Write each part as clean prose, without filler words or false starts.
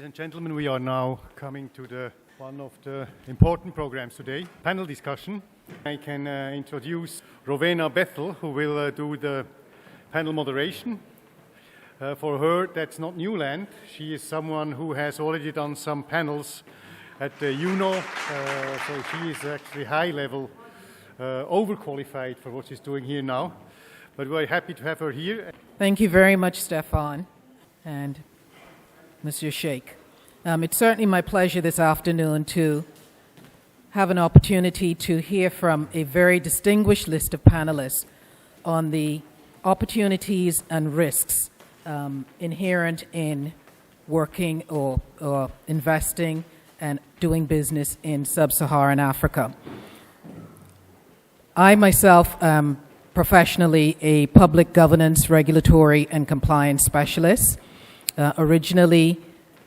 and gentlemen, we are now coming to one of the important programs today, panel discussion. I can introduce Rowena Bethel, who will do the panel moderation. For her, that's not new land. She is someone who has already done some panels at the UNO, so she is actually high level, overqualified for what she's doing here now. But we're happy to have her here. Thank you very much, Stefan and Monsieur Sheikh. It's certainly my pleasure this afternoon to have an opportunity to hear from a very distinguished list of panelists on the opportunities and risks inherent in working or investing and doing business in Sub-Saharan Africa. I myself am professionally a public governance, regulatory, and compliance specialist, originally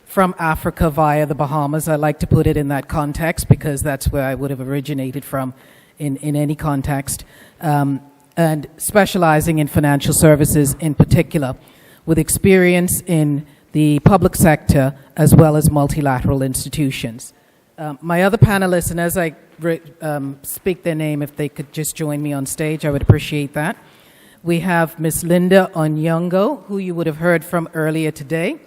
from Africa via the Bahamas. I like to put it in that context because that's where I would have originated from in any context, and specializing in financial services in particular, with experience in the public sector as well as multilateral institutions. My other panelists, and as I speak their name, if they could just join me on stage, I would appreciate that. We have Ms. Linda Onyango, who you would have heard from earlier today.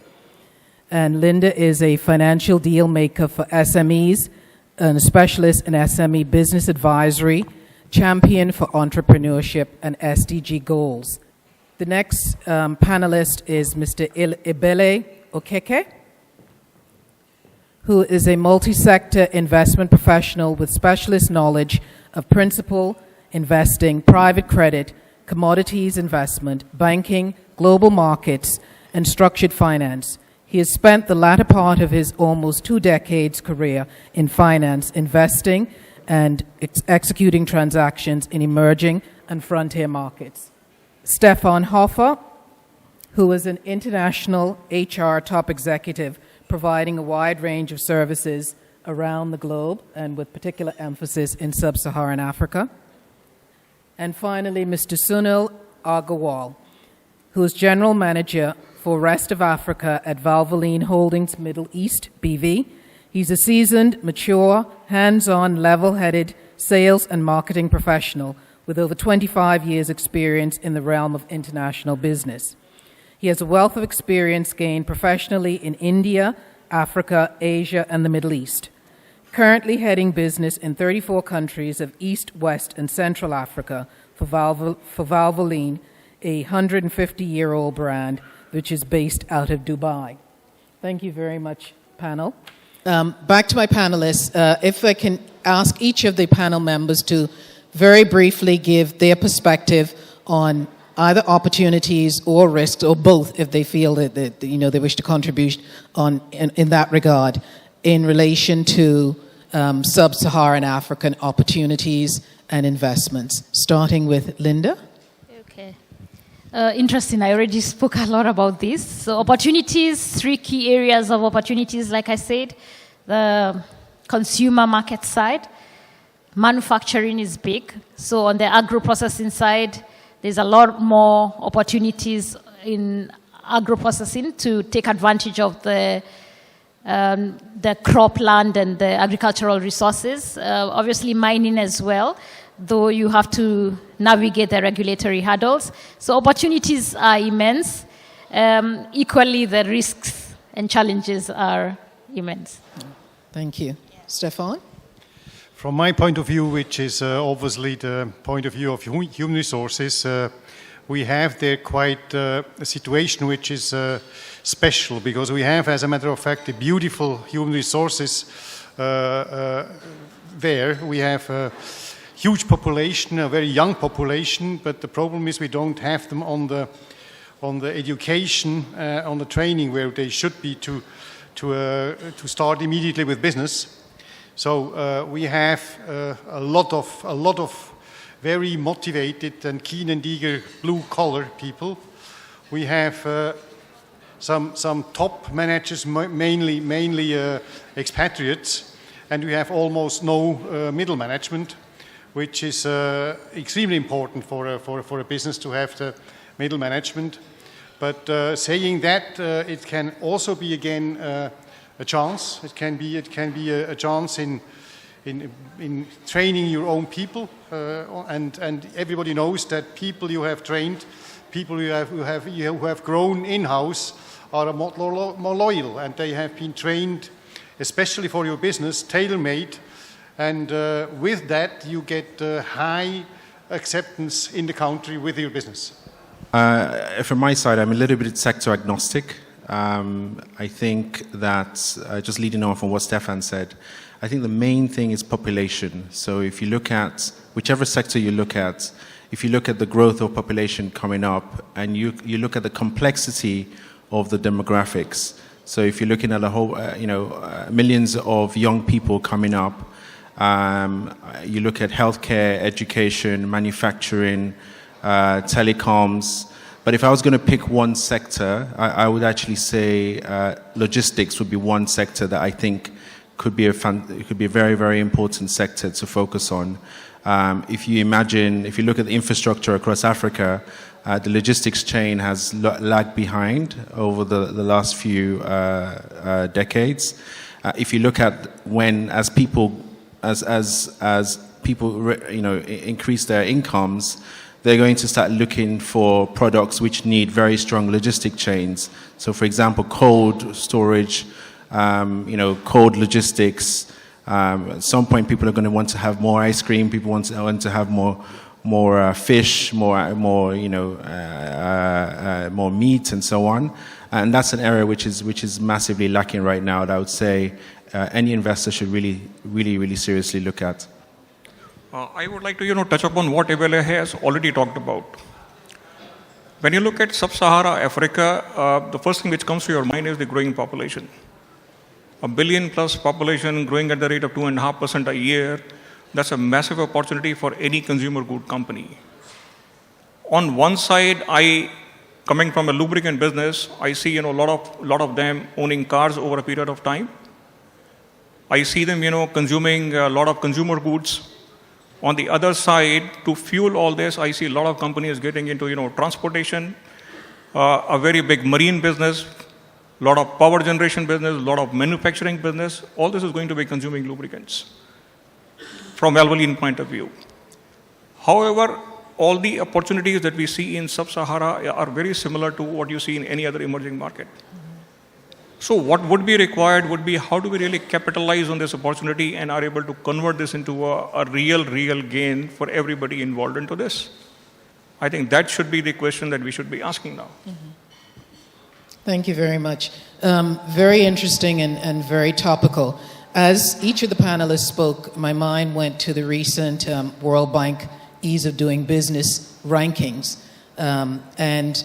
And Linda is a financial deal maker for SMEs and a specialist in SME business advisory, champion for entrepreneurship and SDG goals. The next panelist is Mr. Ebele Okeke, who is a multi-sector investment professional with specialist knowledge of principal investing, private credit, commodities investment, banking, global markets, and structured finance. He has spent the latter part of his almost 2 decades career in finance, investing, and executing transactions in emerging and frontier markets. Stefan Hoffer, who is an international HR top executive providing a wide range of services around the globe and with particular emphasis in Sub-Saharan Africa. And finally, Mr. Sunil Agarwal, who is General Manager for Rest of Africa at Valvoline Holdings Middle East, BV. He's a seasoned, mature, hands-on, level-headed sales and marketing professional with over 25 years' experience in the realm of international business. He has a wealth of experience gained professionally in India, Africa, Asia, and the Middle East. Currently heading business in 34 countries of East, West, and Central Africa for Valvoline, a 150-year-old brand which is based out of Dubai. Thank you very much, panel. Back to my panelists. If I can ask each of the panel members to very briefly give their perspective on either opportunities or risks, or both, if they feel that they wish to contribute in that regard, in relation to Sub-Saharan African opportunities and investments. Starting with Linda. Okay. Interesting. I already spoke a lot about this. So opportunities, 3 key areas of opportunities, like I said. The consumer market side. Manufacturing is big. So on the agro-processing side, there's a lot more opportunities in agro-processing to take advantage of the cropland and the agricultural resources. Obviously mining as well, though you have to navigate the regulatory hurdles. So opportunities are immense. Equally, the risks and challenges are immense. Thank you. Stefan? From my point of view, which is obviously the point of view of human resources, we have there quite a situation which is special, because we have, as a matter of fact, a beautiful human resources there. We have a huge population, a very young population, but the problem is we don't have them on the education, on the training where they should be to start immediately with business. So we have a lot of very motivated and keen and eager blue-collar people. We have some top managers, mainly expatriates, and we have almost no middle management, which is extremely important for a business to have the middle management. But saying that, it can also be again a chance. It can be a chance in training your own people, and everybody knows that people you have trained, people who have grown in-house, are more loyal, and they have been trained, especially for your business, tailor-made, and with that you get high acceptance in the country with your business. From my side, I'm a little bit sector agnostic. I think that, just leading on from what Stefan said, I think the main thing is population. So if you look at whichever sector you look at, if you look at the growth of population coming up, and you look at the complexity of the demographics. So if you're looking at a whole, millions of young people coming up, you look at healthcare, education, manufacturing, telecoms. But if I was going to pick one sector, I would actually say logistics would be one sector that I think could be a very, very important sector to focus on. If you look at the infrastructure across Africa, the logistics chain has lagged behind over the last few decades. If you look at as people increase their incomes, they're going to start looking for products which need very strong logistic chains. So, for example, cold storage, cold logistics. At some point, people are going to want to have more ice cream. People want to have more fish, more meat, and so on. And that's an area which is massively lacking right now. That I would say any investor should really, really, really seriously look at. I would like to touch upon what Ebele has already talked about. When you look at Sub-Sahara Africa, the first thing which comes to your mind is the growing population. 1 billion plus population growing at the rate of 2.5% a year. That's a massive opportunity for any consumer good company. On one side, coming from a lubricant business, I see a lot of them owning cars over a period of time. I see them consuming a lot of consumer goods. On the other side, to fuel all this, I see a lot of companies getting into transportation, a very big marine business, a lot of power generation business, a lot of manufacturing business. All this is going to be consuming lubricants from Valvoline point of view. However, all the opportunities that we see in Sub-Sahara are very similar to what you see in any other emerging market. So what would be required would be how do we really capitalize on this opportunity and are able to convert this into a real gain for everybody involved into this. I think that should be the question that we should be asking now. Mm-hmm. Thank you very much. Very interesting and very topical. As each of the panelists spoke, my mind went to the recent World Bank Ease of Doing Business rankings. And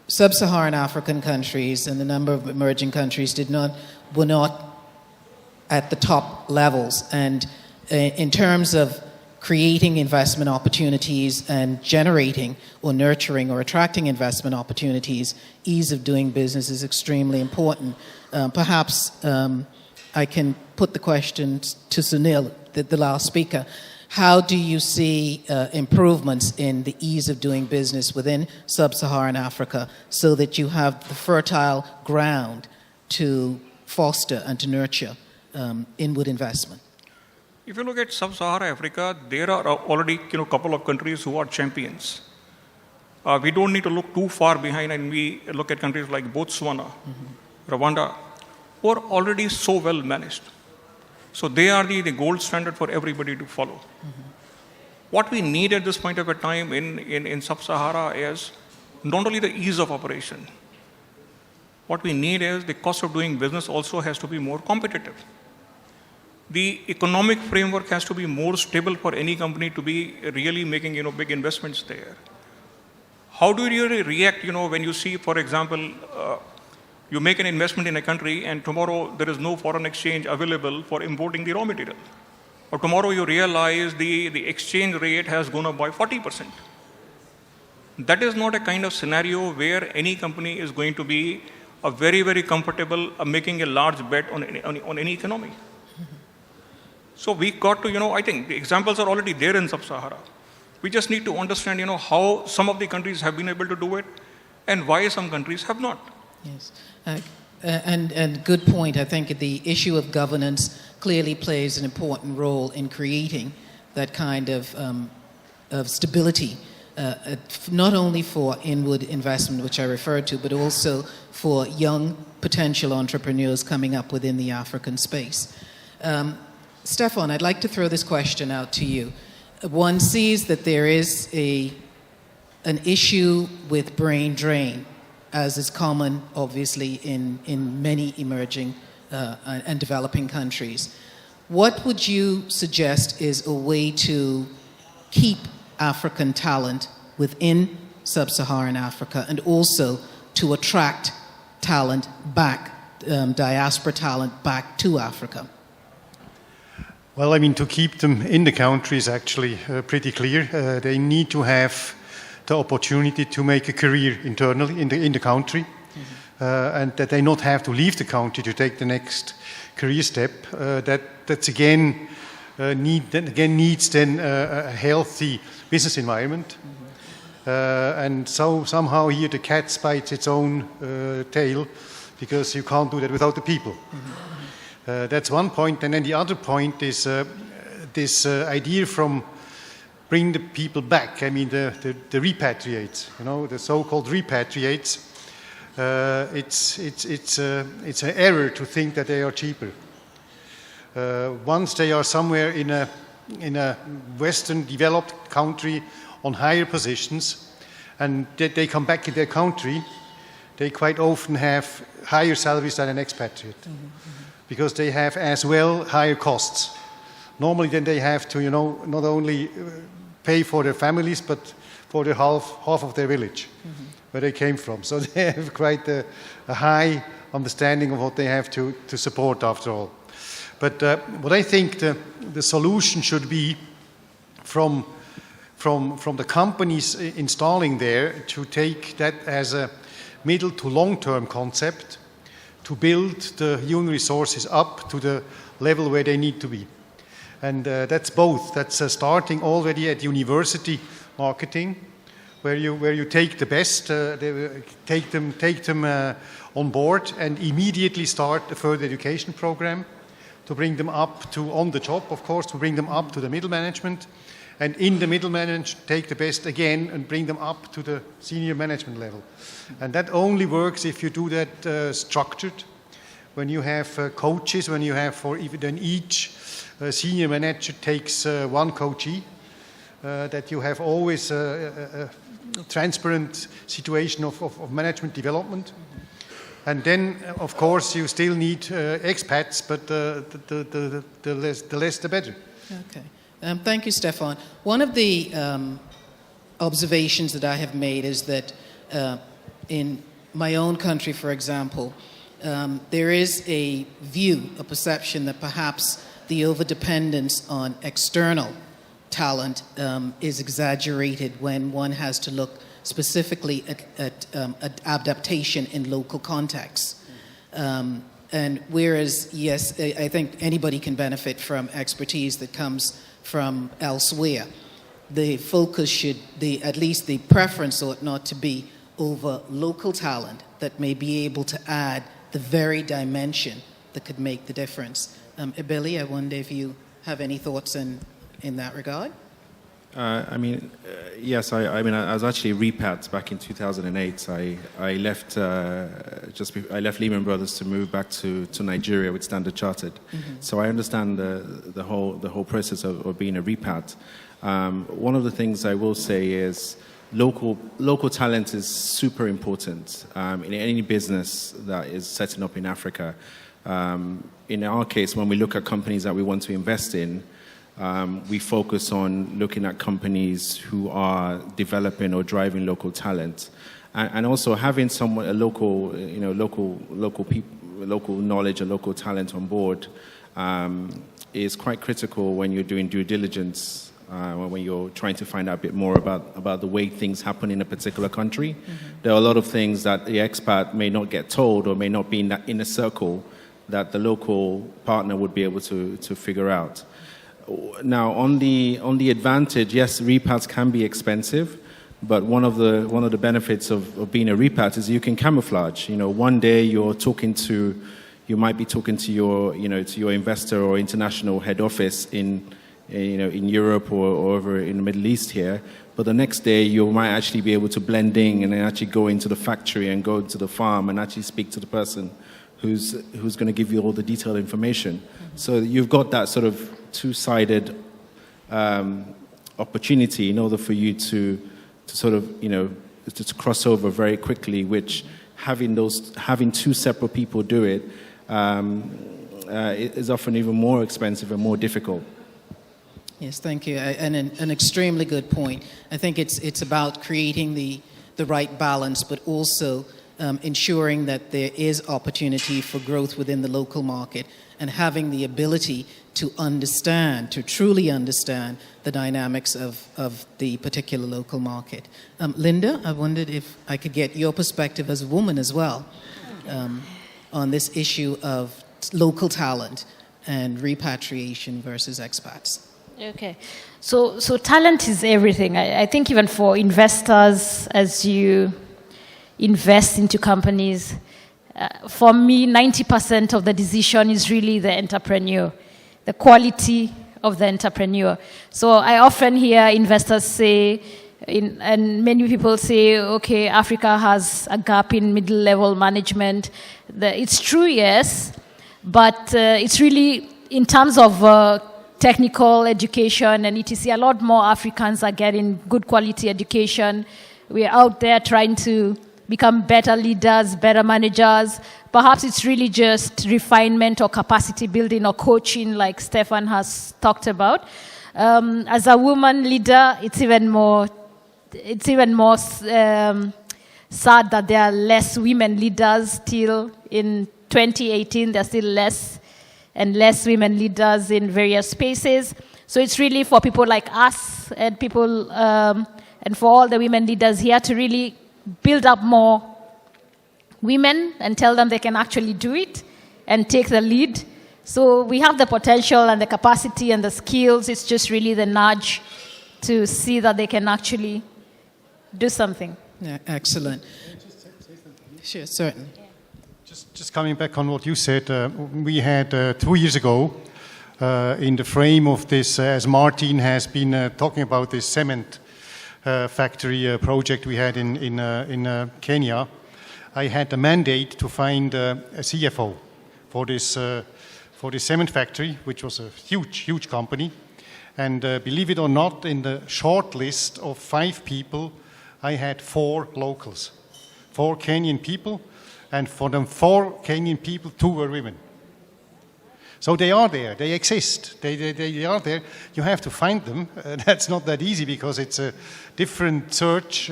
Sub-Saharan African countries and the number of emerging countries were not at the top levels. And in terms of creating investment opportunities and generating or nurturing or attracting investment opportunities, ease of doing business is extremely important. Perhaps I can put the question to Sunil, the last speaker. How do you see improvements in the ease of doing business within Sub-Saharan Africa so that you have the fertile ground to foster and to nurture inward investment? If you look at Sub-Sahara Africa, there are already a couple of countries who are champions. We don't need to look too far behind, and we look at countries like Botswana, Rwanda, who are already so well managed. So they are the gold standard for everybody to follow. What we need at this point of a time in Sub-Sahara is not only the ease of operation. What we need is the cost of doing business also has to be more competitive. The economic framework has to be more stable for any company to be really making big investments there. How do you really react when you see, for example, you make an investment in a country and tomorrow there is no foreign exchange available for importing the raw material. Or tomorrow you realize the exchange rate has gone up by 40%. That is not a kind of scenario where any company is going to be a very, very comfortable making a large bet on any economy. So we got to, I think the examples are already there in Sub-Sahara. We just need to understand, how some of the countries have been able to do it and why some countries have not. Yes. And good point. I think the issue of governance clearly plays an important role in creating that kind of stability, not only for inward investment, which I referred to, but also for young potential entrepreneurs coming up within the African space. Stefan, I'd like to throw this question out to you. One sees that there is an issue with brain drain, as is common, obviously, in many emerging and developing countries. What would you suggest is a way to keep African talent within Sub-Saharan Africa and also to attract talent back, diaspora talent back to Africa? Well, I mean, to keep them in the country is actually pretty clear. They need to have the opportunity to make a career internally in the country, and that they not have to leave the country to take the next career step. That's again needs then a healthy business environment, and so somehow here the cat bites its own tail, because you can't do that without the people. That's one point, and then the other point is this idea from bring the people back. I mean, the repatriates, the so-called repatriates. It's an error to think that they are cheaper. Once they are somewhere in a Western developed country on higher positions, and they come back in their country, they quite often have higher salaries than an expatriate, because they have as well higher costs. Normally then they have to, not only pay for their families, but for the half of their village where they came from. So they have quite a high understanding of what they have to support after all. But what I think the solution should be from the companies installing there to take that as a middle to long-term concept, to build the human resources up to the level where they need to be. And that's both. That's starting already at university marketing, where you take the best, take them on board, and immediately start a further education program to bring them up to on the job, of course, to bring them up to the middle management, and in the middle management take the best again and bring them up to the senior management level. And that only works if you do that structured. When you have coaches, when you have then each senior manager takes one coachee, that you have always a transparent situation of management development. And then, of course, you still need expats, but the less the better. Okay. Thank you, Stefan. One of the observations that I have made is that in my own country, for example, there is a view, a perception that perhaps the overdependence on external talent is exaggerated when one has to look specifically at adaptation in local contexts. And whereas, yes, I think anybody can benefit from expertise that comes from elsewhere, the focus should, at least the preference ought not to be over local talent that may be able to add the very dimension that could make the difference. Billy, I wonder if you have any thoughts in that regard? Yes. I was actually repat back in 2008. I left I left Lehman Brothers to move back to Nigeria with Standard Chartered. So I understand the whole process of being a repat. One of the things I will say is local talent is super important in any business that is setting up in Africa. In our case, when we look at companies that we want to invest in, we focus on looking at companies who are developing or driving local talent, and also having a local knowledge and local talent on board is quite critical when you're doing due diligence. When you're trying to find out a bit more about the way things happen in a particular country. There are a lot of things that the expat may not get told or may not be in a circle that the local partner would be able to figure out. Now, on the advantage, yes, repats can be expensive, But one of the benefits of being a repat is you can camouflage. You know, one day you might be talking to your investor or international head office in Europe or over in the Middle East here. But the next day you might actually be able to blend in and then actually go into the factory and go to the farm and actually speak to the person who's going to give you all the detailed information. So you've got that sort of two-sided opportunity in order for you to sort of, to cross over very quickly, which having two separate people do it is often even more expensive and more difficult. Yes, thank you. And an extremely good point. I think it's about creating the right balance, but also ensuring that there is opportunity for growth within the local market and having the ability to truly understand the dynamics of the particular local market. Linda, I wondered if I could get your perspective as a woman as well on this issue of local talent and repatriation versus expats. Okay, so talent is everything. I think even for investors, as you invest into companies, for me, 90% of the decision is really the entrepreneur, the quality of the entrepreneur. So I often hear investors say, and many people say, okay, Africa has a gap in middle-level management. It's true, yes, but it's really in terms of technical education and etc. A lot more Africans are getting good quality education. We're out there trying to become better leaders, better managers. Perhaps it's really just refinement or capacity building or coaching, like Stefan has talked about. As a woman leader, it's even more sad that there are less women leaders still. In 2018, there are still less and less women leaders in various spaces. So it's really for people like us and people, and for all the women leaders here to really build up more women and tell them they can actually do it and take the lead. So we have the potential and the capacity and the skills. It's just really the nudge to see that they can actually do something. Yeah, excellent. Sure, certainly. Just coming back on what you said, we had 2 years ago, in the frame of this, as Martin has been talking about this cement factory project we had in Kenya, I had a mandate to find a CFO for this cement factory, which was a huge company. And believe it or not, in the short list of 5 people, I had 4 locals, 4 Kenyan people. And for them 4 Kenyan people, 2 were women. So they are there, they exist, they are there. You have to find them. That's not that easy because it's a different search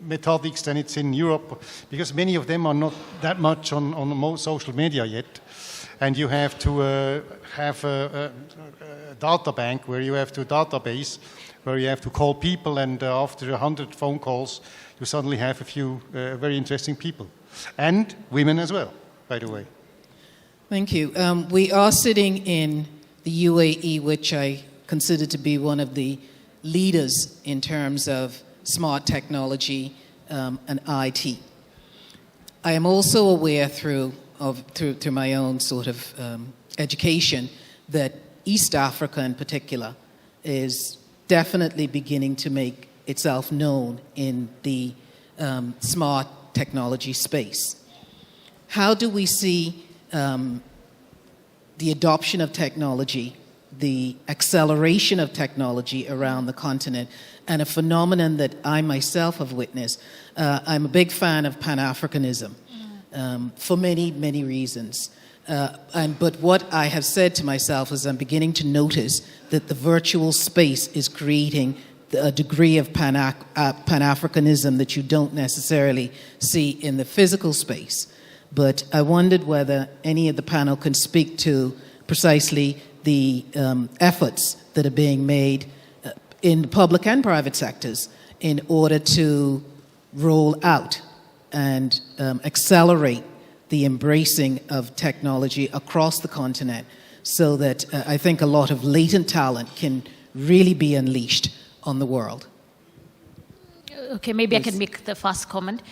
methodics than it's in Europe, because many of them are not that much on most social media yet. And you have to have a data bank where you have to database, where you have to call people, and after 100 phone calls, you suddenly have a few very interesting people. And women as well, by the way. Thank you. We are sitting in the UAE, which I consider to be one of the leaders in terms of smart technology and IT. I am also aware through my own sort of education that East Africa in particular is definitely beginning to make itself known in the smart technology space. How do we see the adoption of technology, the acceleration of technology around the continent, and a phenomenon that I myself have witnessed? I'm a big fan of Pan-Africanism for many, many reasons. But what I have said to myself is I'm beginning to notice that the virtual space is creating a degree of Pan-Africanism that you don't necessarily see in the physical space. But I wondered whether any of the panel can speak to precisely the efforts that are being made in the public and private sectors in order to roll out and accelerate the embracing of technology across the continent, so that I think a lot of latent talent can really be unleashed on the world. Okay, maybe I can make the first comment.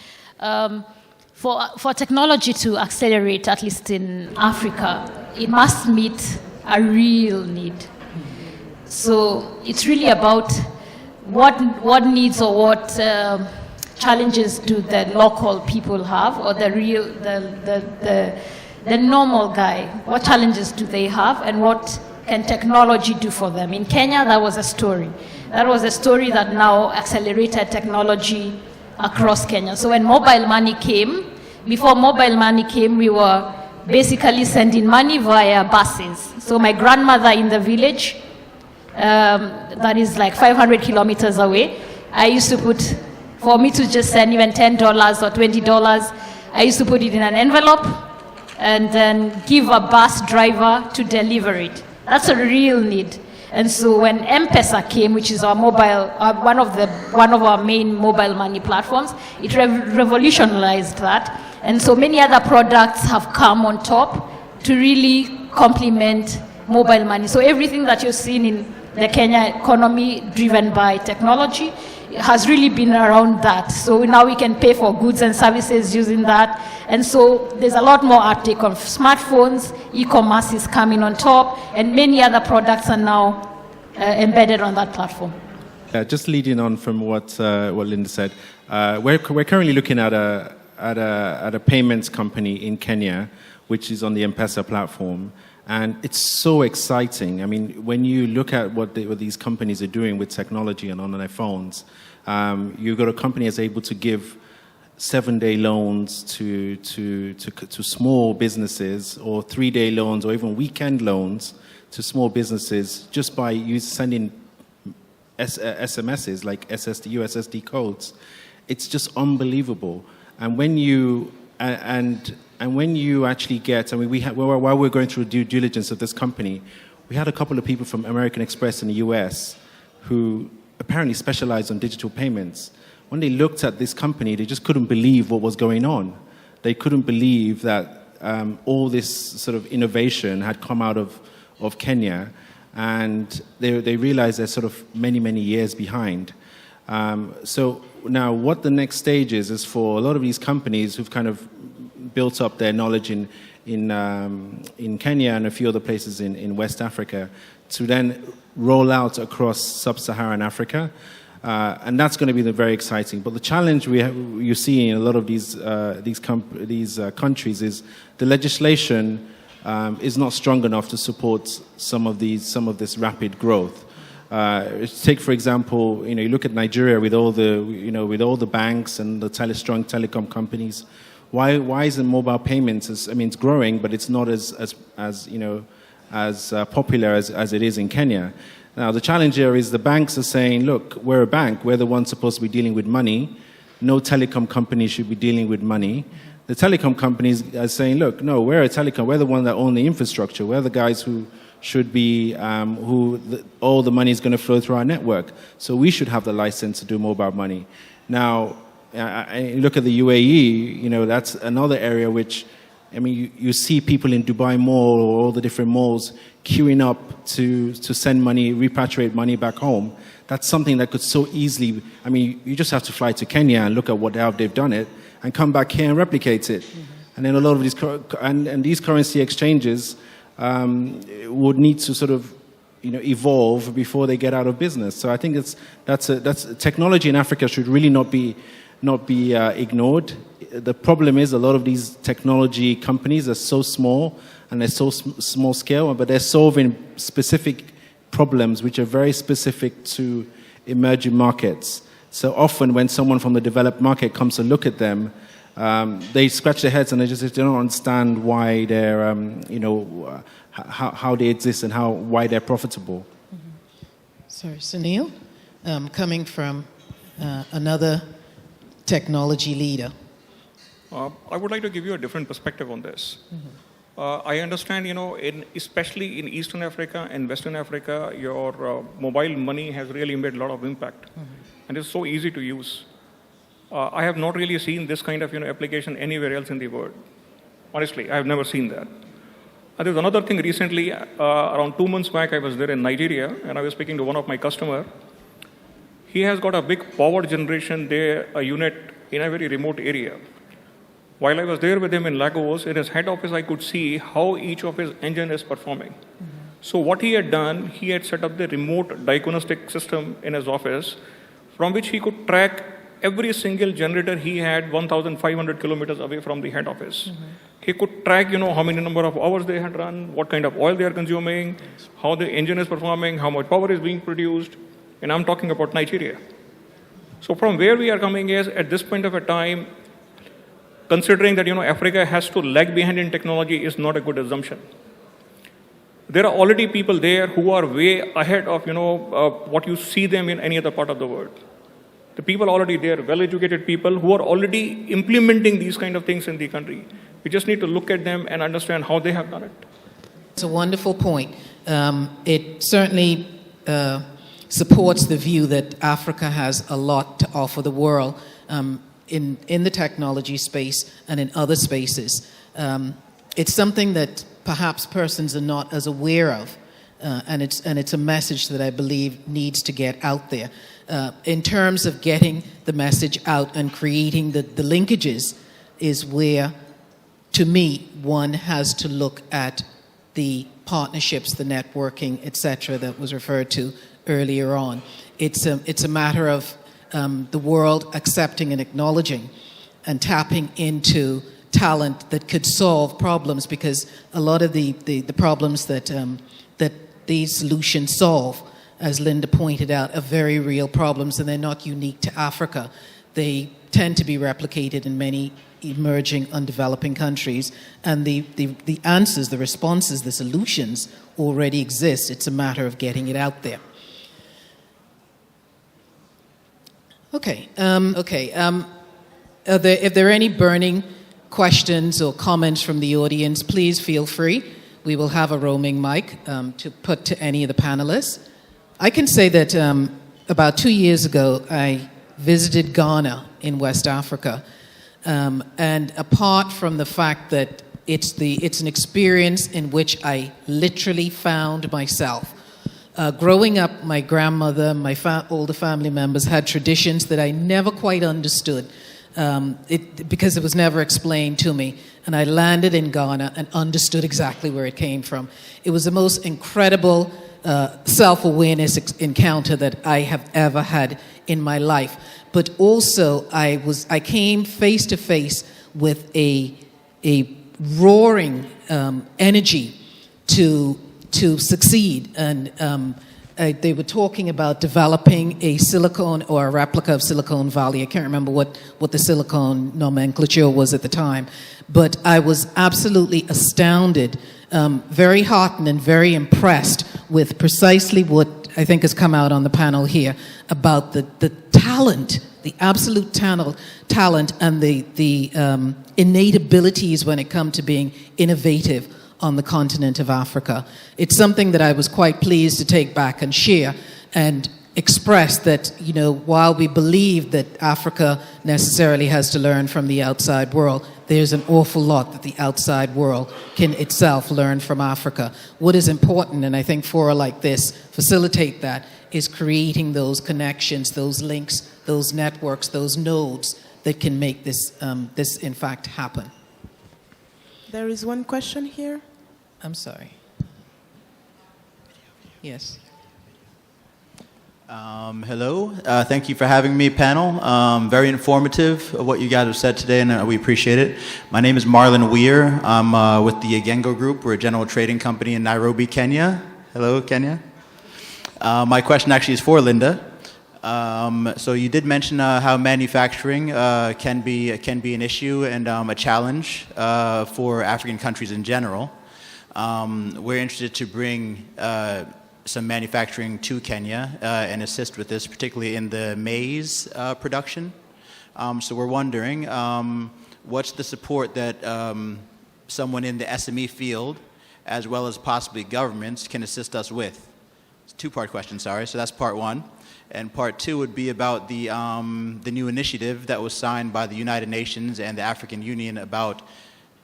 For technology to accelerate, at least in Africa, it must meet a real need. So it's really about what needs or what challenges do the local people have, or the normal guy. What challenges do they have, and what can technology do for them? In Kenya, that was a story. That was a story that now accelerated technology across Kenya. So when mobile money came, before mobile money came, we were basically sending money via buses. So my grandmother in the village, that is like 500 kilometers away, I used to put, for me to just send even $10 or $20, I used to put it in an envelope and then give a bus driver to deliver it. That's a real need. And so when M-Pesa came, which is our mobile, one of our main mobile money platforms, it revolutionized that. And so many other products have come on top to really complement mobile money. So everything that you're seeing in the Kenya economy driven by technology has really been around that. So now we can pay for goods and services using that. And so there's a lot more uptake of smartphones, e-commerce is coming on top, and many other products are now embedded on that platform. Just leading on from what Linda said, we're currently looking at a payments company in Kenya, which is on the M-Pesa platform. And it's so exciting. I mean, when you look at what these companies are doing with technology and on their phones, you've got a company that's able to give 7-day loans to small businesses, or 3-day loans, or even weekend loans to small businesses just by sending SMSs like USSD codes. It's just unbelievable. And when you when you actually get, I mean, while we're going through due diligence of this company, we had a couple of people from American Express in the US who apparently specialized on digital payments. When they looked at this company, they just couldn't believe what was going on. They couldn't believe that all this sort of innovation had come out of Kenya, and they realized they're sort of many, many years behind. So now what the next stage is for a lot of these companies who've kind of built up their knowledge in Kenya and a few other places in West Africa to then roll out across Sub-Saharan Africa. And that's going to be very exciting. But the challenge you see in a lot of these countries is the legislation is not strong enough to support some of this rapid growth. Take, for example, you look at Nigeria with all the banks and the strong telecom companies. Why isn't mobile payments? It's growing, but it's not as popular as it is in Kenya. Now, the challenge here is the banks are saying, look, we're a bank. We're the ones supposed to be dealing with money. No telecom company should be dealing with money. The telecom companies are saying, look, no, we're a telecom. We're the one that own the infrastructure. We're the guys who should be, all the money is going to flow through our network. So we should have the license to do mobile money. Now, look at the UAE, that's another area which, you see people in Dubai Mall or all the different malls queuing up to send money, repatriate money back home. That's something that could so easily, you just have to fly to Kenya and look at how they've done it and come back here and replicate it. Mm-hmm. And then a lot of these, and these currency exchanges would need to sort of, evolve before they get out of business. So I think that's technology in Africa should really not be ignored. The problem is a lot of these technology companies are so small and they're so small scale, but they're solving specific problems which are very specific to emerging markets. So often when someone from the developed market comes to look at them, they scratch their heads and they don't understand why they're, how they exist and why they're profitable. Mm-hmm. Sorry, Sunil, coming from another technology leader. I would like to give you a different perspective on this. Mm-hmm. I understand, especially in Eastern Africa and Western Africa, your mobile money has really made a lot of impact. Mm-hmm. And it's so easy to use. I have not really seen this kind of application anywhere else in the world. Honestly, I have never seen that. And there's another thing recently, around 2 months back, I was there in Nigeria, and I was speaking to one of my customers. he has got a big power generation there, a unit in a very remote area. While I was there with him in Lagos, in his head office, I could see how each of his engine is performing. So what he had done, he had set up the remote diagnostic system in his office from which he could track every single generator he had 1,500 kilometers away from the head office. He could track, how many number of hours they had run, what kind of oil they are consuming, how the engine is performing, how much power is being produced, and I'm talking about Nigeria. So from where we are coming is, at this point of a time, considering that, Africa has to lag behind in technology is not a good assumption. There are already people there who are way ahead of, what you see them in any other part of the world. The people already there, well-educated people who are already implementing these kind of things in the country. We just need to look at them and understand how they have done it. It's a wonderful point. It certainly supports the view that Africa has a lot to offer the world in the technology space and in other spaces. It's something that perhaps persons are not as aware of, and it's a message that I believe needs to get out there. In terms of getting the message out and creating the linkages is where, to me, one has to look at the partnerships, the networking, etc., that was referred to earlier on. It's a matter of the world accepting and acknowledging and tapping into talent that could solve problems, because a lot of the problems that these solutions solve, as Linda pointed out, are very real problems, and they're not unique to Africa. They tend to be replicated in many emerging and developing countries, and the answers, the responses, the solutions already exist. It's a matter of getting it out there. If there are any burning questions or comments from the audience, please feel free. We will have a roaming mic to put to any of the panelists. I can say that about 2 years ago, I visited Ghana in West Africa. And apart from the fact that it's an experience in which I literally found myself. Growing up, my grandmother, my older family members had traditions that I never quite understood because it was never explained to me. And I landed in Ghana and understood exactly where it came from. It was the most incredible self-awareness encounter that I have ever had in my life. But also, I came face to face with a roaring energy to succeed, and they were talking about developing a silicon or a replica of Silicon Valley. I can't remember what the silicon nomenclature was at the time, but I was absolutely astounded, very heartened and very impressed with precisely what I think has come out on the panel here about the talent, the absolute talent and the innate abilities when it comes to being innovative on the continent of Africa. It's something that I was quite pleased to take back and share and express that, while we believe that Africa necessarily has to learn from the outside world, there's an awful lot that the outside world can itself learn from Africa. What is important, and I think fora like this facilitate that, is creating those connections, those links, those networks, those nodes that can make this in fact happen. There is one question here. I'm sorry. Yes. Hello. Thank you for having me, panel. Very informative of what you guys have said today, and we appreciate it. My name is Marlon Weir. I'm with the Onyango Group. We're a general trading company in Nairobi, Kenya. Hello, Kenya. My question actually is for Linda. So you did mention how manufacturing can be an issue and a challenge for African countries in general. We're interested to bring some manufacturing to Kenya and assist with this, particularly in the maize production. So we're wondering, what's the support that someone in the SME field, as well as possibly governments, can assist us with? It's a two-part question, sorry. So that's part one. And part two would be about the new initiative that was signed by the United Nations and the African Union about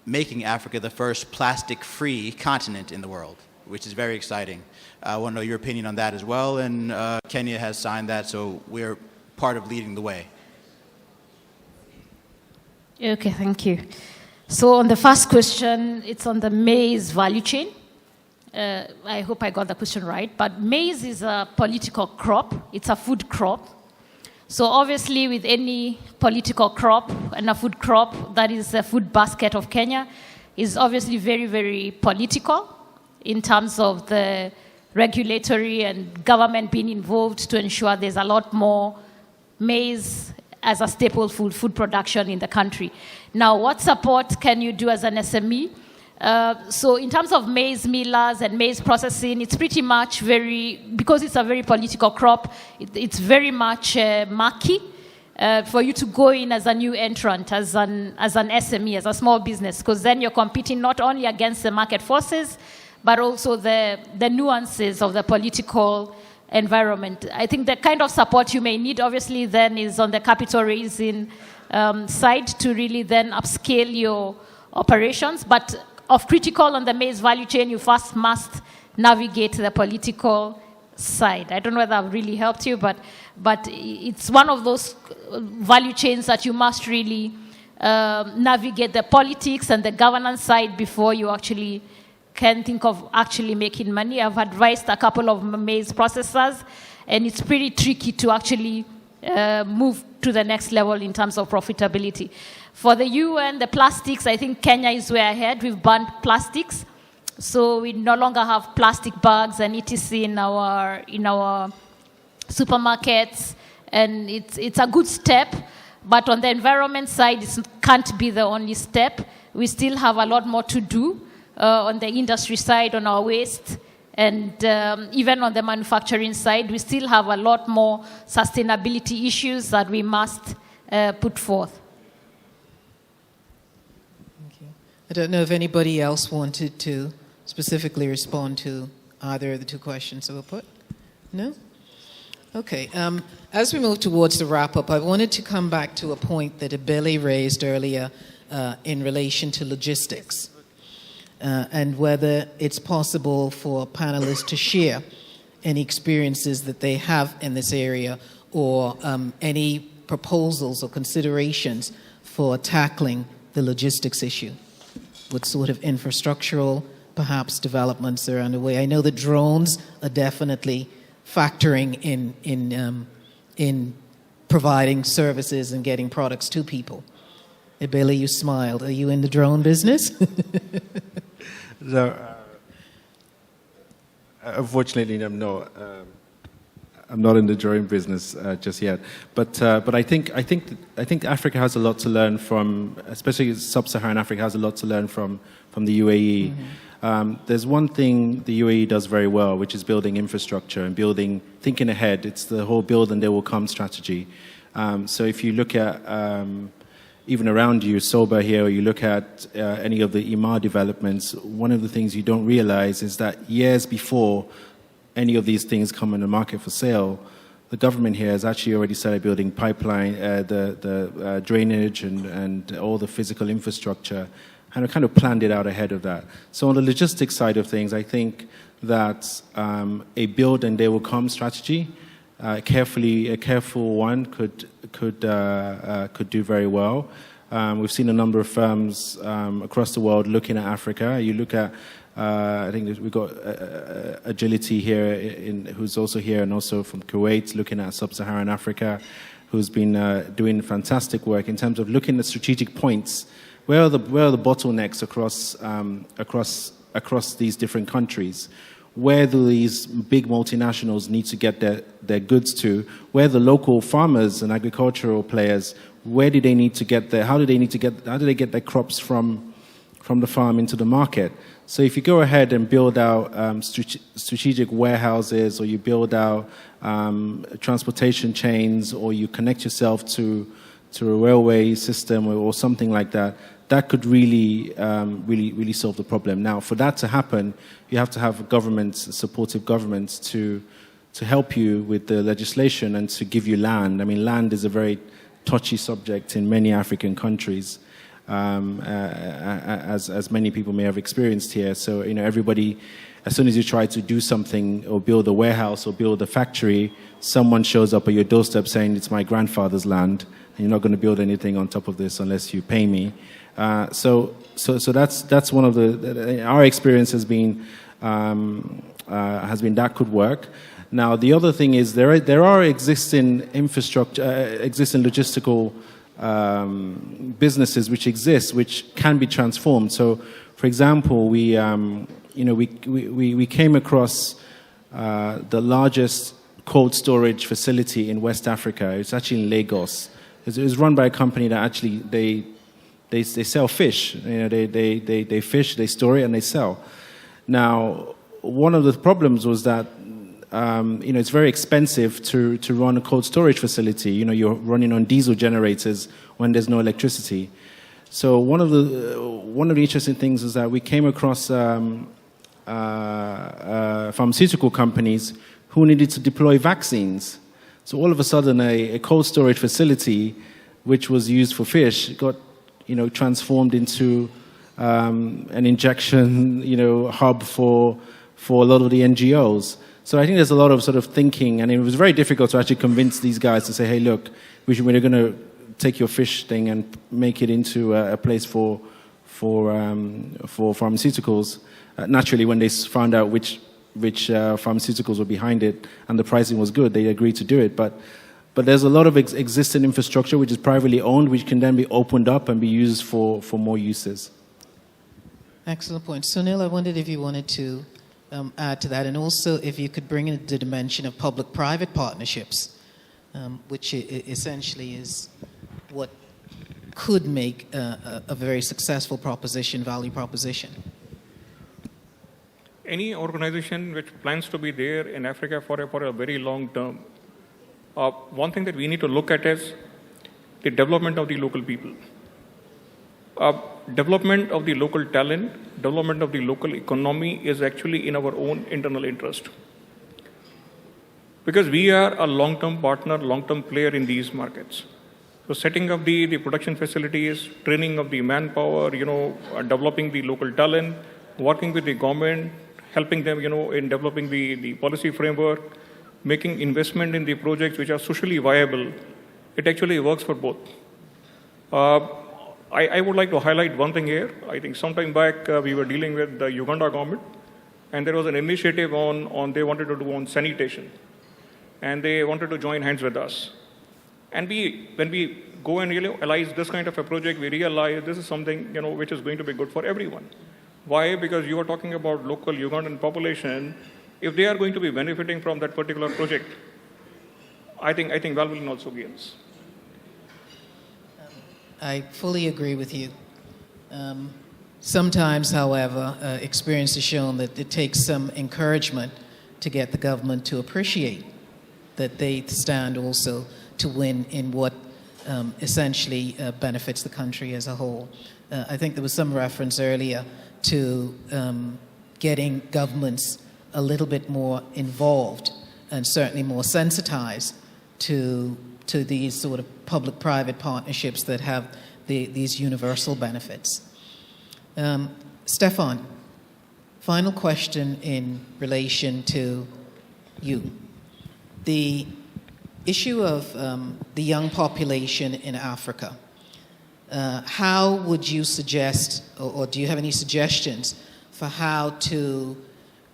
making Africa the first plastic-free continent in the world. which is very exciting. I want to know your opinion on that as well, and Kenya has signed that, so we're part of leading the way. Okay, thank you. So on the first question, it's on the maize value chain. I hope I got the question right, but maize is a political crop. It's a food crop. So obviously with any political crop and a food crop, that is a food basket of Kenya, is obviously very, very political in terms of the regulatory and government being involved to ensure there's a lot more maize as a staple food production in the country. Now, what support can you do as an SME? So in terms of maize millers and maize processing, it's pretty much because it's a very political crop, it's very much murky for you to go in as a new entrant, as an SME, as a small business, because then you're competing not only against the market forces, but also the nuances of the political environment. I think the kind of support you may need, obviously, then is on the capital raising side to really then upscale your operations. But of critical on the maize value chain, you first must navigate the political side. I don't know whether I've really helped you, but it's one of those value chains that you must really navigate the politics and the governance side before you actually can think of actually making money. I've advised a couple of maize processors, and it's pretty tricky to actually move to the next level in terms of profitability. For the UN, the plastics, I think Kenya is way ahead. We've banned plastics, so we no longer have plastic bags and etc. in our supermarkets, and it's a good step. But on the environment side, it can't be the only step. We still have a lot more to do on the industry side, on our waste, and even on the manufacturing side, we still have a lot more sustainability issues that we must put forth. Thank you. I don't know if anybody else wanted to specifically respond to either of the two questions that were put. No? Okay. As we move towards the wrap-up, I wanted to come back to a point that Abele raised earlier in relation to logistics. And whether it's possible for panelists to share any experiences that they have in this area, or any proposals or considerations for tackling the logistics issue. What sort of infrastructural, perhaps, developments are underway? I know that drones are definitely factoring in providing services and getting products to people. Billy, you smiled. Are you in the drone business? No, unfortunately, I'm not. I'm not in the drone business just yet. But I think Africa has a lot to learn from, especially Sub-Saharan Africa has a lot to learn from the UAE. Mm-hmm. There's one thing the UAE does very well, which is building infrastructure and thinking ahead. It's the whole build and they will come strategy. So if you look at even around you, Soba here, or you look at any of the Imar developments, one of the things you don't realize is that years before any of these things come in the market for sale, the government here has actually already started building pipeline, the drainage and all the physical infrastructure, and kind of planned it out ahead of that. So on the logistics side of things, I think that a build and they will come strategy, a careful one could do very well. We've seen a number of firms across the world looking at Africa. You look at, I think we've got Agility here, who's also here, and also from Kuwait, looking at Sub-Saharan Africa, who's been doing fantastic work in terms of looking at strategic points. Where are the bottlenecks across these different countries? Where do these big multinationals need to get their goods to? Where the local farmers and agricultural players, where do they need to get how do they get their crops from the farm into the market? So if you go ahead and build out strategic warehouses, or you build out transportation chains, or you connect yourself to a railway system or something like that, that could really solve the problem. Now, for that to happen, you have to have supportive governments to help you with the legislation and to give you land. I mean, land is a very touchy subject in many African countries. as many people may have experienced here. So, everybody, as soon as you try to do something or build a warehouse or build a factory, someone shows up at your doorstep saying, it's my grandfather's land, and you're not going to build anything on top of this unless you pay me. So that's one of our experience has been that could work. Now, the other thing is there are existing infrastructure, existing logistical businesses which exist, which can be transformed. So, for example, we came across the largest cold storage facility in West Africa. It's actually in Lagos. It was run by a company that actually they sell fish. They fish, they store it, and they sell. Now, one of the problems was that it's very expensive to run a cold storage facility. You're running on diesel generators when there's no electricity. So one of the interesting things is that we came across pharmaceutical companies who needed to deploy vaccines. So all of a sudden, a cold storage facility, which was used for fish, got transformed into an injection hub for a lot of the NGOs. So I think there's a lot of sort of thinking, and it was very difficult to actually convince these guys to say, hey, look, we're going to take your fish thing and make it into a place for pharmaceuticals. Naturally, when they found out which pharmaceuticals were behind it and the pricing was good, they agreed to do it. But there's a lot of existing infrastructure which is privately owned, which can then be opened up and be used for more uses. Excellent point. Sunil, I wondered if you wanted to add to that, and also if you could bring in the dimension of public-private partnerships, which essentially is what could make a very successful value proposition. Any organization which plans to be there in Africa for a very long term, one thing that we need to look at is the development of the local people. Development of the local talent, development of the local economy is actually in our own internal interest. Because we are a long-term partner, long-term player in these markets. So setting up the production facilities, training of the manpower, developing the local talent, working with the government, helping them, in developing the policy framework, making investment in the projects which are socially viable, it actually works for both. I would like to highlight one thing here. I think sometime back we were dealing with the Uganda government, and there was an initiative on they wanted to do on sanitation, and they wanted to join hands with us. And when we go and realize this kind of a project, we realize this is something which is going to be good for everyone. Why? Because you are talking about local Ugandan population. If they are going to be benefiting from that particular project, I think Valvoline also gains. I fully agree with you. Sometimes, however, experience has shown that it takes some encouragement to get the government to appreciate that they stand also to win in what essentially benefits the country as a whole. I think there was some reference earlier to getting governments a little bit more involved and certainly more sensitized to these sort of public-private partnerships that have these universal benefits. Stefan, final question in relation to you. The issue of the young population in Africa, how would you suggest, or do you have any suggestions for how to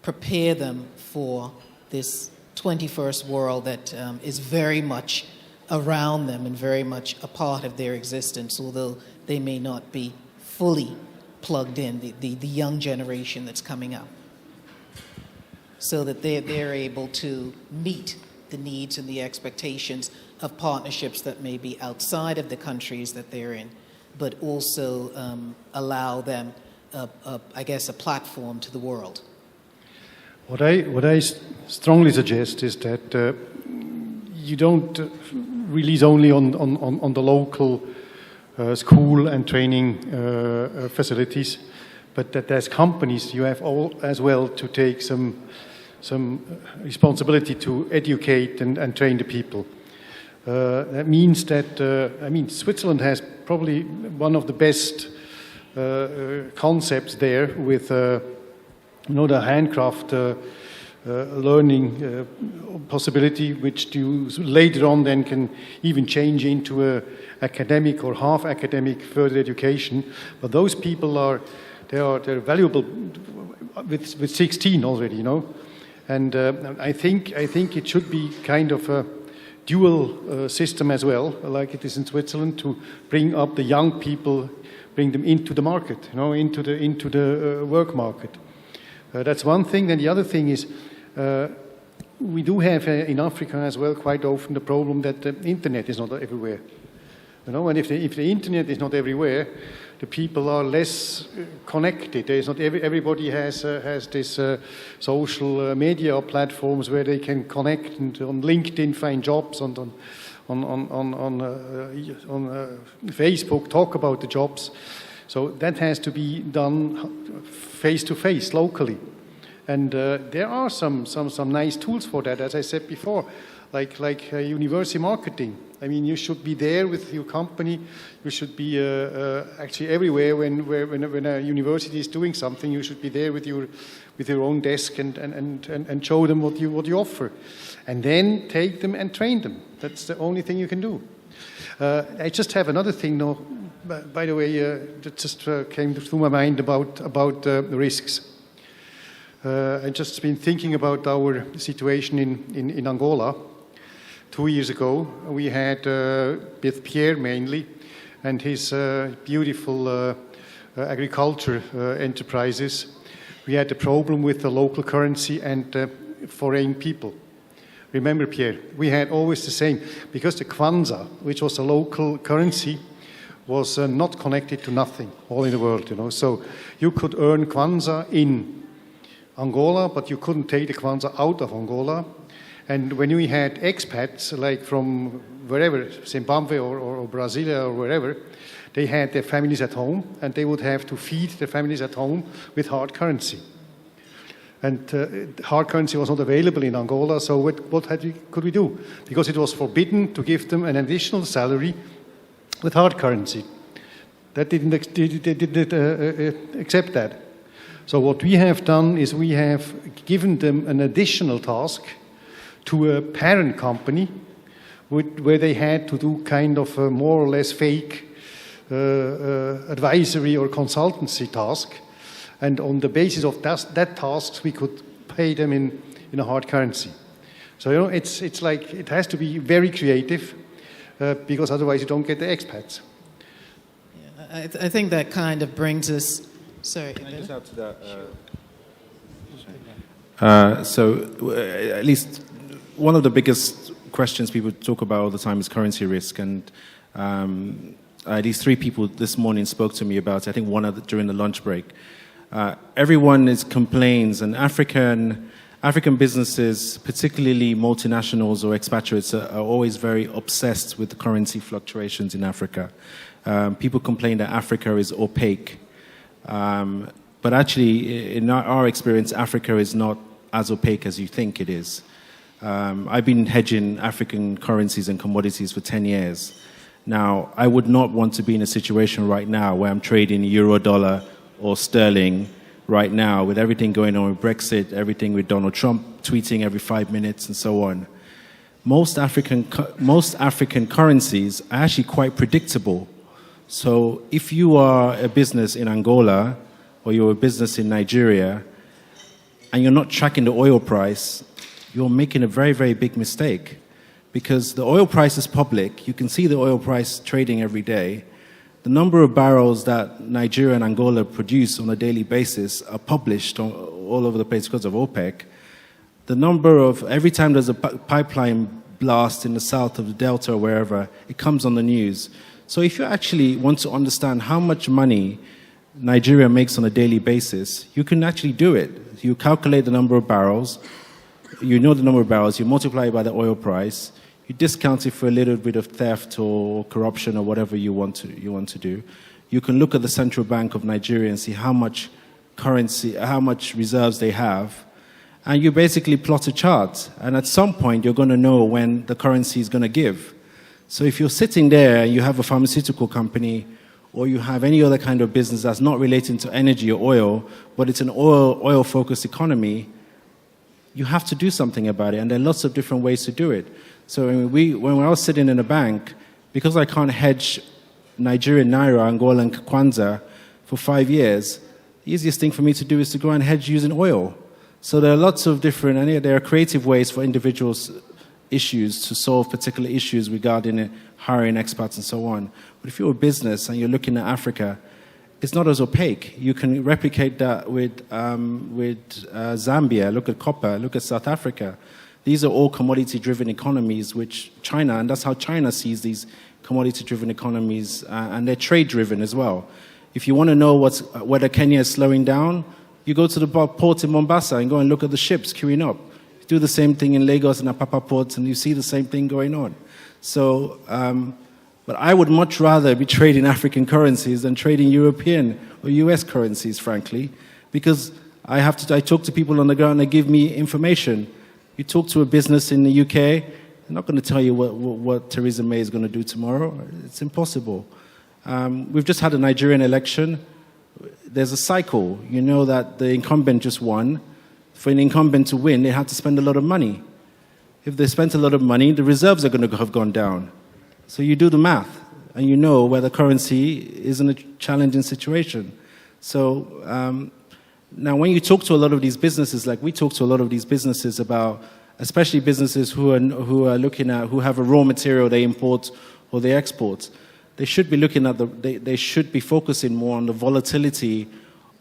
prepare them for this 21st world that is very much around them and very much a part of their existence, although they may not be fully plugged in, the young generation that's coming up, so that they're able to meet the needs and the expectations of partnerships that may be outside of the countries that they're in, but also allow them, I guess, a platform to the world? What I strongly suggest is that you don't release only on the local school and training facilities, but that as companies you have all as well to take some responsibility to educate and train the people. That means that, Switzerland has probably one of the best concepts there with, the handcraft learning possibility, which you later on then can even change into a academic or half academic further education. But those people they're valuable with 16 already, And I think it should be kind of a dual system as well, like it is in Switzerland, to bring up the young people, bring them into the market, into the work market. That's one thing. Then the other thing is, we do have in Africa as well quite often the problem that the internet is not everywhere. And if the internet is not everywhere, the people are less connected. There's not everybody has this social media platforms where they can connect and on LinkedIn find jobs, on Facebook talk about the jobs. So that has to be done face to face locally. And there are some nice tools for that, as I said before, like university marketing. I mean, you should be there with your company. You should be actually everywhere when a university is doing something. You should be there with your own desk and show them what you offer, and then take them and train them. That's the only thing you can do. I just have another thing now. By the way, that just came through my mind about the risks. I've just been thinking about our situation in Angola. 2 years ago, we had with Pierre mainly and his beautiful agriculture enterprises. We had a problem with the local currency and foreign people. Remember, Pierre, we had always the same, because the kwanza, which was a local currency, was not connected to nothing all in the world, So you could earn kwanza in Angola, but you couldn't take the kwanza out of Angola. And when we had expats, like from wherever, Zimbabwe or Brasilia or wherever, they had their families at home, and they would have to feed their families at home with hard currency. And hard currency was not available in Angola, so what could we do? Because it was forbidden to give them an additional salary with hard currency. That didn't accept that. So what we have done is we have given them an additional task to a parent company where they had to do kind of a more or less fake advisory or consultancy task. And on the basis of that task, we could pay them in a hard currency. So, it's like it has to be very creative because otherwise you don't get the expats. Yeah, I think that kind of brings us... Sorry. Can I just add to that? So at least one of the biggest questions people talk about all the time is currency risk, and at least 3 people this morning spoke to me about it. I think during the lunch break. Everyone complains, and African businesses, particularly multinationals or expatriates, are always very obsessed with the currency fluctuations in Africa. People complain that Africa is opaque. But actually, in our experience, Africa is not as opaque as you think it is. I've been hedging African currencies and commodities for 10 years. Now, I would not want to be in a situation right now where I'm trading euro, dollar, or sterling right now with everything going on with Brexit, everything with Donald Trump tweeting every 5 minutes and so on. Most African currencies are actually quite predictable. So if you are a business in Angola or you're a business in Nigeria and you're not tracking the oil price, you're making a very, very big mistake, because the oil price is public. You can see the oil price trading every day. The number of barrels that Nigeria and Angola produce on a daily basis are published all over the place because of OPEC. The number of, every time there's a pipeline blast in the south of the Delta or wherever, it comes on the news. So if you actually want to understand how much money Nigeria makes on a daily basis, you can actually do it. You calculate the number of barrels, you know the number of barrels, you multiply it by the oil price, you discount it for a little bit of theft or corruption or whatever you want to do. You can look at the Central Bank of Nigeria and see how much currency, how much reserves they have, and you basically plot a chart. And at some point, you're going to know when the currency is going to give. So if you're sitting there and you have a pharmaceutical company or you have any other kind of business that's not relating to energy or oil, but it's an oil-focused economy, you have to do something about it, and there are lots of different ways to do it. So when I was sitting in a bank, because I can't hedge Nigerian Naira, Angolan Kwanza for 5 years, the easiest thing for me to do is to go and hedge using oil. So there are lots of different, and there are creative ways for individuals' issues to solve particular issues regarding hiring experts and so on. But if you're a business and you're looking at Africa, it's not as opaque. You can replicate that with Zambia. Look at copper. Look at South Africa. These are all commodity-driven economies, which China, and that's how China sees these commodity-driven economies, and they're trade-driven as well. If you want to know whether Kenya is slowing down, you go to the port in Mombasa and go and look at the ships queuing up. You do the same thing in Lagos and Apapa ports, and you see the same thing going on. So, but I would much rather be trading African currencies than trading European or US currencies, frankly, because I talk to people on the ground, they give me information. You talk to a business in the UK, they're not going to tell you what Theresa May is going to do tomorrow. It's impossible. We've just had a Nigerian election. There's a cycle. You know that the incumbent just won. For an incumbent to win, they have to spend a lot of money. If they spent a lot of money, the reserves are going to have gone down. So you do the math, and you know where the currency is in a challenging situation. So now when you talk to a lot of these businesses, like we talk to a lot of these businesses about, especially businesses who are looking at, who have a raw material they import or they export, they should be looking at they should be focusing more on the volatility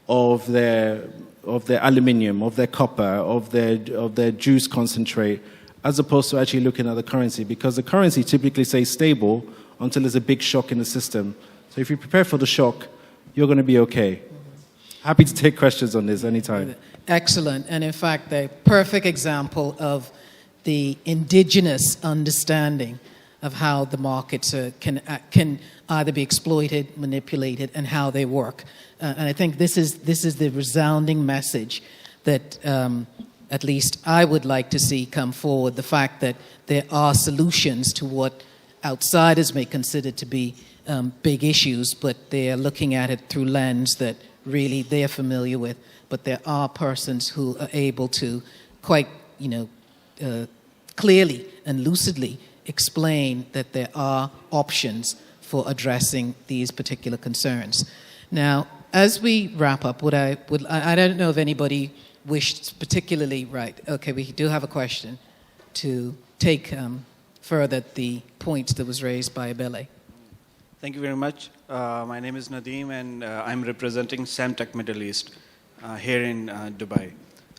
of their aluminium, of their copper, of their juice concentrate, as opposed to actually looking at the currency, because the currency typically stays stable until there's a big shock in the system. So if you prepare for the shock, you're going to be okay. Happy to take questions on this anytime. Excellent. And in fact, a perfect example of the indigenous understanding of how the markets can either be exploited, manipulated, and how they work. And I think this is the resounding message that at least I would like to see come forward, the fact that there are solutions to what outsiders may consider to be big issues, but they are looking at it through lens that really they're familiar with. But there are persons who are able to quite, clearly and lucidly explain that there are options for addressing these particular concerns. Now, as we wrap up, I don't know if anybody wished particularly, right, okay, we do have a question to take further the point that was raised by Abele. Thank you very much. My name is Nadeem, and I'm representing Samtech Middle East here in Dubai.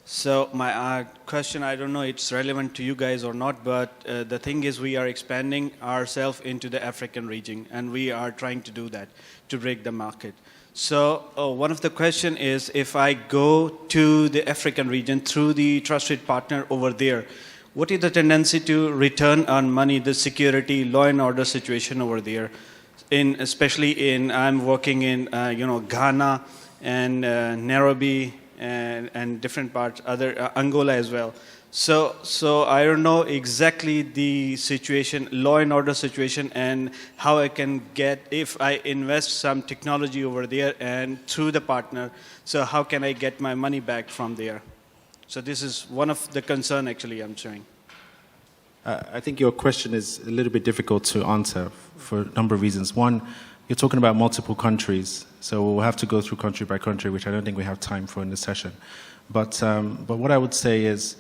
So my question, I don't know it's relevant to you guys or not, but the thing is we are expanding ourselves into the African region, and we are trying to do that to break the market. So one of the question is, if I go to the African region through the trusted partner over there, what is the tendency to return on money, the security, law and order situation over there? Especially I'm working in Ghana and Nairobi and different parts, Angola as well. So I don't know exactly the situation, law and order situation, and how I can get, if I invest some technology over there and through the partner, so how can I get my money back from there? So this is one of the concern actually I'm showing. I think your question is a little bit difficult to answer for a number of reasons. One, you're talking about multiple countries, so we'll have to go through country by country, which I don't think we have time for in this session. But what I would say is,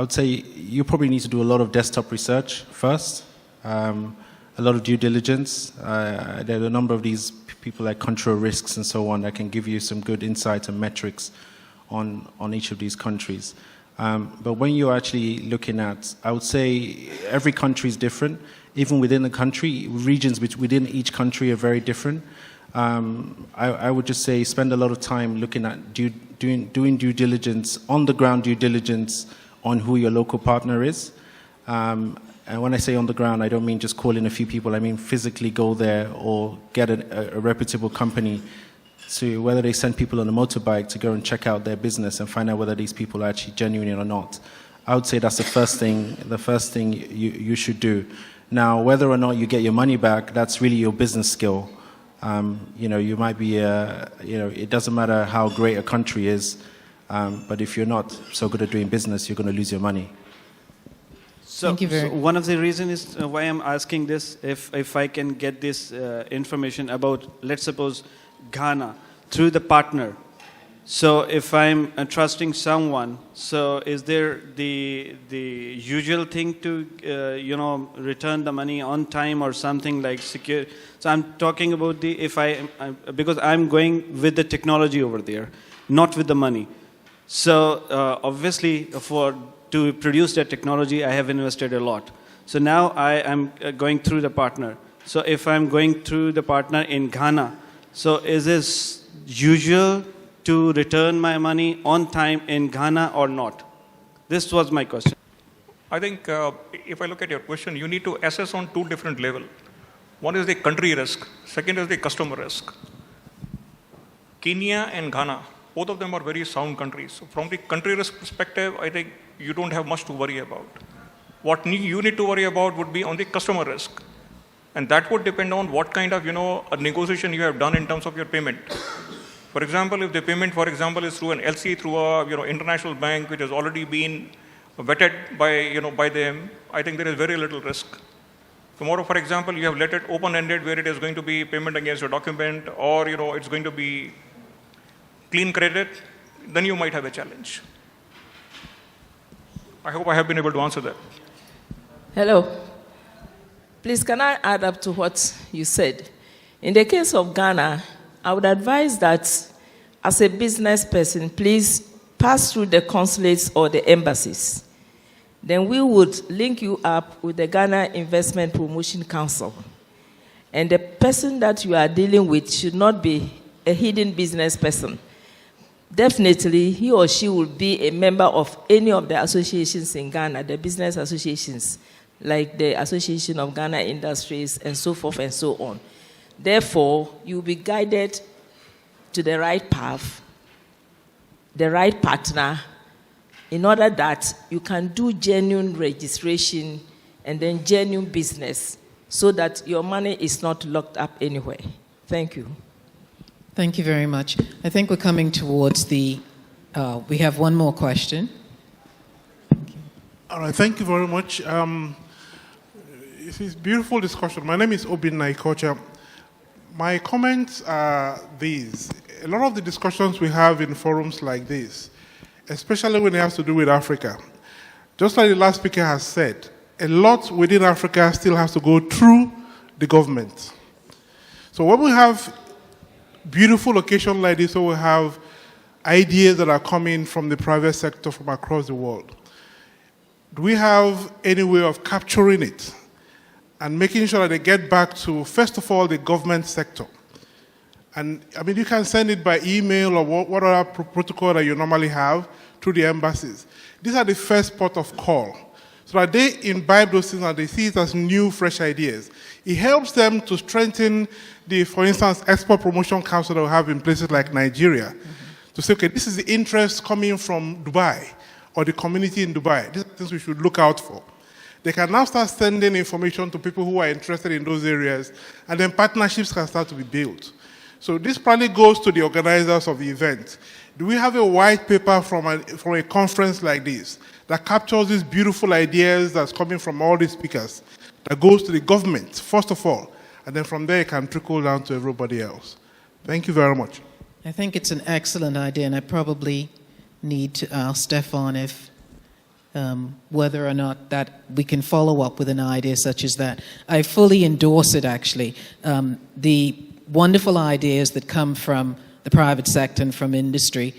you probably need to do a lot of desktop research first, a lot of due diligence. There are a number of these people like Control Risks and so on that can give you some good insight and metrics on each of these countries. But when you're actually looking at, I would say every country is different. Even within the country, regions within each country are very different. I would just say spend a lot of time looking at doing due diligence, on-the-ground due diligence on who your local partner is. And when I say on the ground, I don't mean just calling a few people. I mean physically go there or get a reputable company, to whether they send people on a motorbike to go and check out their business and find out whether these people are actually genuine or not. I would say that's the first thing you should do. Now, whether or not you get your money back, that's really your business skill. You might be, it doesn't matter how great a country is, but if you're not so good at doing business, you're going to lose your money. So, Thank you very so one of the reasons is why I'm asking this, if I can get this information about, let's suppose, Ghana through the partner. So if I'm trusting someone, so is there the usual thing to return the money on time or something like secure? So I'm talking about because I'm going with the technology over there, not with the money. So obviously to produce that technology, I have invested a lot. So now I am going through the partner. So if I'm going through the partner in Ghana, so is this usual to return my money on time in Ghana or not? This was my question. I think if I look at your question, you need to assess on two different levels. One is the country risk, second is the customer risk. Kenya and Ghana, both of them are very sound countries. So from the country risk perspective, I think you don't have much to worry about. What you need to worry about would be on the customer risk. And that would depend on what kind of, a negotiation you have done in terms of your payment. For example, if the payment, for example, is through an LC, through a, international bank, which has already been vetted by them, I think there is very little risk. Tomorrow, for example, you have let it open-ended where it is going to be payment against your document or, it's going to be clean credit, then you might have a challenge. I hope I have been able to answer that. Hello. Please, can I add up to what you said? In the case of Ghana, I would advise that as a business person, please pass through the consulates or the embassies. Then we would link you up with the Ghana Investment Promotion Council. And the person that you are dealing with should not be a hidden business person. Definitely, he or she will be a member of any of the associations in Ghana, the business associations, like the Association of Ghana Industries and so forth and so on. Therefore, you'll be guided to the right path, the right partner, in order that you can do genuine registration and then genuine business so that your money is not locked up anywhere. Thank you. Thank you very much. I think we're coming towards we have one more question. All right, thank you very much. It's a beautiful discussion. My name is Obin Naikocha. My comments are these. A lot of the discussions we have in forums like this, especially when it has to do with Africa, just like the last speaker has said, a lot within Africa still has to go through the government. So when we have beautiful occasion like this, where we have ideas that are coming from the private sector from across the world, do we have any way of capturing it and making sure that they get back to, first of all, the government sector? And I mean, you can send it by email or what other protocol that you normally have through the embassies. These are the first port of call, so that they imbibe those things and they see it as new, fresh ideas. It helps them to strengthen the, for instance, export promotion council that we have in places like Nigeria, to say, okay, this is the interest coming from Dubai or the community in Dubai. These are things we should look out for. They can now start sending information to people who are interested in those areas, and then partnerships can start to be built. So this probably goes to the organizers of the event. Do we have a white paper from a conference like this that captures these beautiful ideas that's coming from all these speakers, that goes to the government, first of all, and then from there it can trickle down to everybody else? Thank you very much. I think it's an excellent idea, and I probably need to ask Stefan if whether or not that we can follow up with an idea such as that. I fully endorse it, actually. The wonderful ideas that come from the private sector and from industry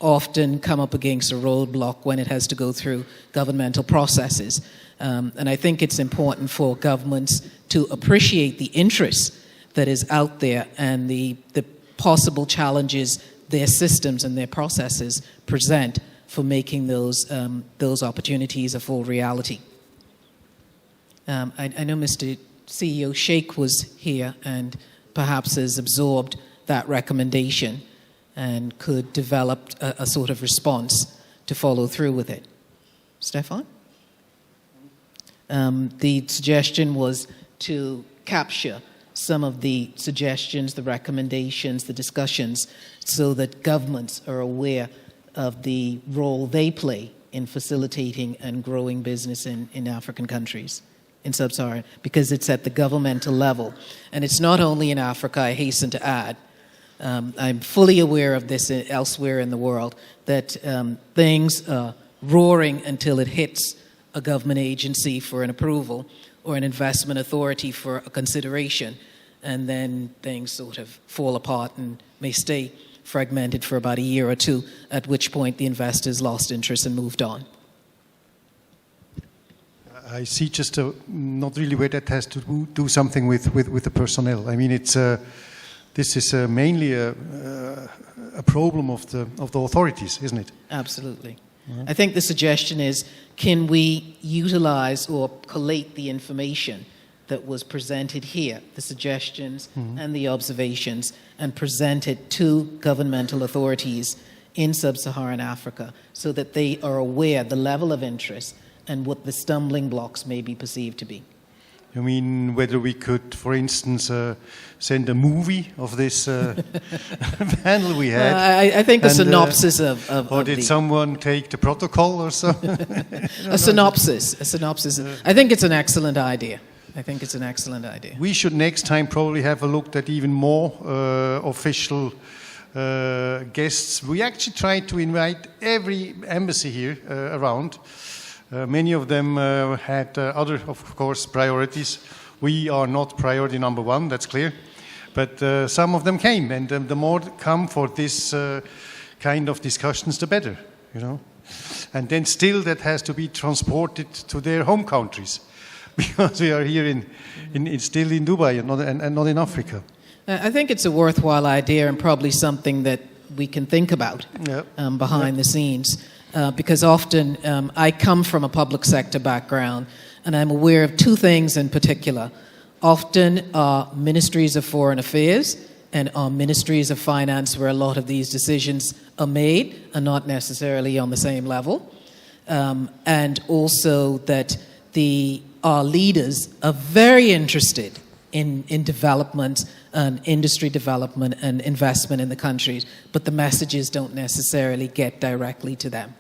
often come up against a roadblock when it has to go through governmental processes. And I think it's important for governments to appreciate the interest that is out there and the possible challenges their systems and their processes present for making those opportunities a full reality. I know Mr. CEO Sheikh was here and perhaps has absorbed that recommendation and could develop a sort of response to follow through with it. Stefan? The suggestion was to capture some of the suggestions, the recommendations, the discussions, so that governments are aware of the role they play in facilitating and growing business in African countries, in Sub-Saharan, because it's at the governmental level. And it's not only in Africa, I hasten to add. I'm fully aware of this elsewhere in the world, that things are roaring until it hits a government agency for an approval or an investment authority for a consideration, and then things sort of fall apart and may stay fragmented for about a year or two, at which point the investors lost interest and moved on. I see just not really where that has to do something with the personnel. I mean, this is mainly a problem of the authorities, isn't it? Absolutely. I think the suggestion is, can we utilize or collate the information that was presented here, the suggestions and the observations, and present it to governmental authorities in Sub-Saharan Africa so that they are aware the level of interest and what the stumbling blocks may be perceived to be. You mean whether we could, for instance, send a movie of this panel we had? I think a synopsis or did someone take the protocol or so? A synopsis. I think it's an excellent idea. We should next time probably have a look at even more official guests. We actually tried to invite every embassy here around. Many of them had other, of course, priorities. We are not priority number one, that's clear. But some of them came, and the more come for this kind of discussions, the better, you know. And then still that has to be transported to their home countries, because we are here still in Dubai and not in Africa. I think it's a worthwhile idea and probably something that we can think about behind the scenes. Because often I come from a public sector background, and I'm aware of two things in particular. Often our ministries of foreign affairs and our ministries of finance, where a lot of these decisions are made, are not necessarily on the same level. And also that our leaders are very interested in development and industry development and investment in the countries, but the messages don't necessarily get directly to them.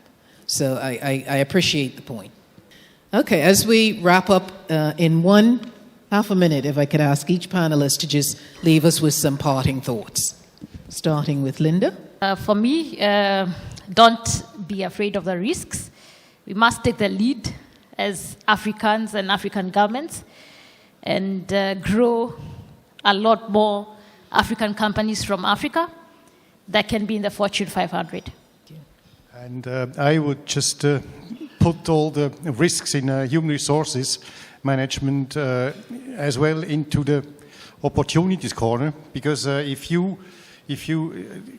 So I appreciate the point. Okay, as we wrap up in half a minute, if I could ask each panelist to just leave us with some parting thoughts. Starting with Linda. For me, don't be afraid of the risks. We must take the lead as Africans and African governments and grow a lot more African companies from Africa that can be in the Fortune 500. And I would just put all the risks in human resources management as well into the opportunities corner, because if you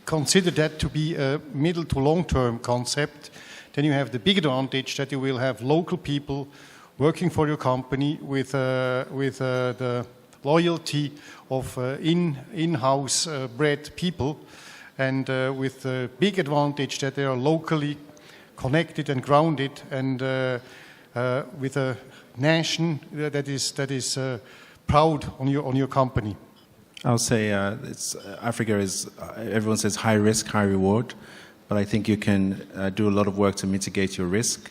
consider that to be a middle to long-term concept, then you have the big advantage that you will have local people working for your company with the loyalty of in-house bred people, and with the big advantage that they are locally connected and grounded, and with a nation that is proud on your company. I'll say Africa is, everyone says high risk, high reward, but I think you can do a lot of work to mitigate your risk.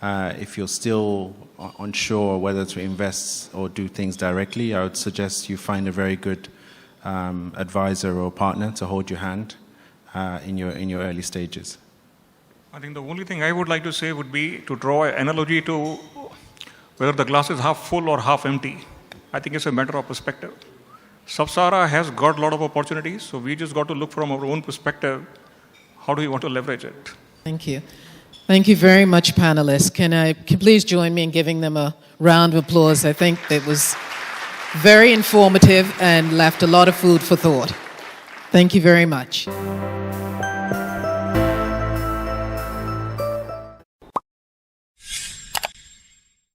If you're still unsure whether to invest or do things directly, I would suggest you find a very good advisor or partner to hold your hand in your early stages. I think the only thing I would like to say would be to draw an analogy to whether the glass is half full or half empty. I think it's a matter of perspective. Sub-Sahara has got a lot of opportunities, so we just got to look from our own perspective, how do we want to leverage it? Thank you. Thank you very much, panelists. Can you please join me in giving them a round of applause? I think it was very informative and left a lot of food for thought. Thank you very much.